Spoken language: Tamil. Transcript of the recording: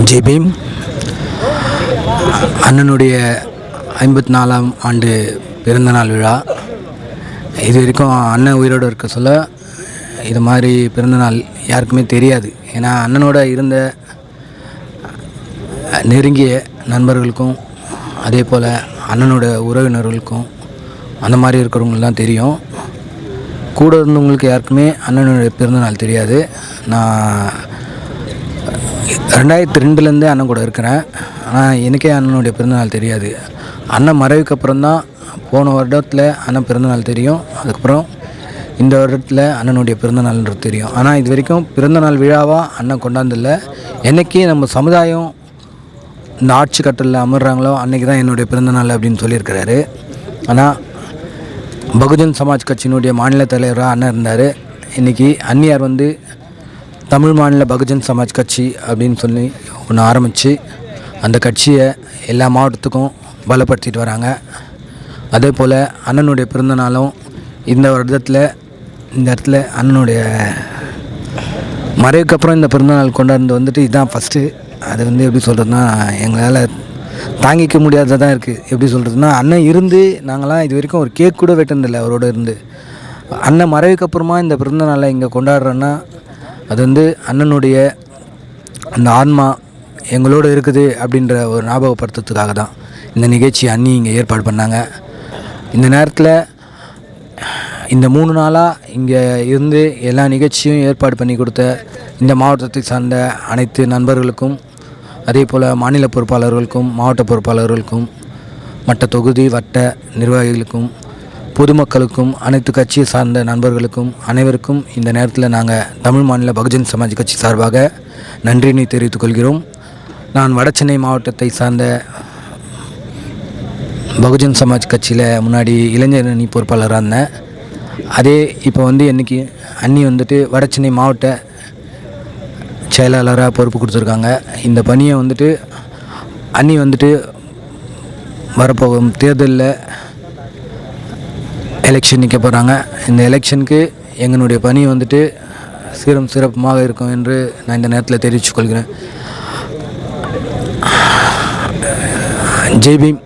ஜெய் பீம். அண்ணனுடைய 54ஆம் ஆண்டு பிறந்தநாள் விழா. இது வரைக்கும் அண்ணன் உயிரோடு இருக்க சொல்ல இது மாதிரி பிறந்தநாள் யாருக்குமே தெரியாது. ஏன்னா அண்ணனோட இருந்த நெருங்கிய நண்பர்களுக்கும் அதே போல் அண்ணனோட உறவினர்களுக்கும் அந்த மாதிரி இருக்கிறவங்களுக்கு தான் தெரியும். கூட இருந்தவங்களுக்கு யாருக்குமே அண்ணனுடைய பிறந்தநாள் தெரியாது. நான் 2002 அண்ணன் கூட இருக்கிறேன். ஆனால் எனக்கே அண்ணனுடைய பிறந்தநாள் தெரியாது. அண்ணன் மறைவுக்கு அப்புறம் தான் போன வருடத்தில் அண்ணன் பிறந்தநாள் தெரியும். அதுக்கப்புறம் இந்த வருடத்தில் அண்ணனுடைய பிறந்தநாள்ன்றது தெரியும். ஆனால் இது வரைக்கும் பிறந்தநாள் விழாவாக அண்ணன் கொண்டாந்ததில்லை. என்றைக்கு நம்ம சமுதாயம் இந்த ஆட்சி கட்டலில் அமர்றாங்களோ அன்றைக்கி தான் என்னுடைய பிறந்தநாள் அப்படின்னு சொல்லியிருக்கிறாரு. ஆனால் பகுஜன் சமாஜ் கட்சியினுடைய மாநில தலைவராக அண்ணன் இருந்தார். இன்றைக்கி அந்நியார் வந்து தமிழ் மாநில பகுஜன் சமாஜ் கட்சி அப்படின்னு சொல்லி ஒன்று ஆரம்பித்து அந்த கட்சியை எல்லா மாவட்டத்துக்கும் பலப்படுத்திட்டு வராங்க. அதே போல் அண்ணனுடைய பிறந்தநாளும் இந்த வருடத்தில் இந்த இடத்துல அண்ணனுடைய மறைவுக்கு அப்புறம் இந்த பிறந்தநாள் கொண்டாந்து வந்துட்டு இதுதான் ஃபஸ்ட்டு. அது வந்து எப்படி சொல்கிறதுனா எங்களால் தாங்கிக்க முடியாததாக இருக்குது. எப்படி சொல்கிறதுனா அண்ணன் இருந்து நாங்களாம் இது வரைக்கும் ஒரு கேக் கூட வெட்டினதில்லை அவரோட இருந்து. அண்ணன் மறைவுக்கு அப்புறமா இந்த பிறந்தநாளை இங்கே கொண்டாடுறோன்னா அது வந்து அண்ணனுடைய அந்த ஆன்மா எங்களோடு இருக்குது அப்படின்ற ஒரு ஞாபகப்படுத்துறதுக்காக தான் இந்த நிகழ்ச்சி அண்ணி இங்கே ஏற்பாடு பண்ணாங்க. இந்த நேரத்தில் இந்த 3 நாளாக இங்கே இருந்து எல்லா நிகழ்ச்சியும் ஏற்பாடு பண்ணி கொடுத்த இந்த மாவட்டத்தை சார்ந்த அனைத்து நண்பர்களுக்கும் அதே போல் மாநில பொறுப்பாளர்களுக்கும் மாவட்ட பொறுப்பாளர்களுக்கும் மற்ற தொகுதி வட்ட நிர்வாகிகளுக்கும் பொதுமக்களுக்கும் அனைத்து கட்சியை சார்ந்த நண்பர்களுக்கும் அனைவருக்கும் இந்த நேரத்தில் நாங்கள் தமிழ் மாநில பகுஜன் சமாஜ் கட்சி சார்பாக நன்றியினை தெரிவித்துக் கொள்கிறோம். நான் வடசென்னை மாவட்டத்தை சார்ந்த பகுஜன் சமாஜ் கட்சியில் முன்னாடி இளைஞர் அணி பொறுப்பாளராக இருந்தேன். அதே இப்போ வந்து இன்றைக்கி அண்ணி வந்துட்டு வடசென்னை மாவட்ட செயலாளராக பொறுப்பு கொடுத்துருக்காங்க. இந்த பணியை வந்துட்டு அண்ணி வந்துட்டு வரப்போகும் தேர்தலில் எலெக்ஷன் நிற்க போகிறாங்க. இந்த எலெக்ஷனுக்கு எங்களுடைய பணி வந்துட்டு சீரும் சிறப்புமாக இருக்கும் என்று நான் இந்த நேரத்தில் தெரிவித்துக் கொள்கிறேன். ஜெய் பீம்.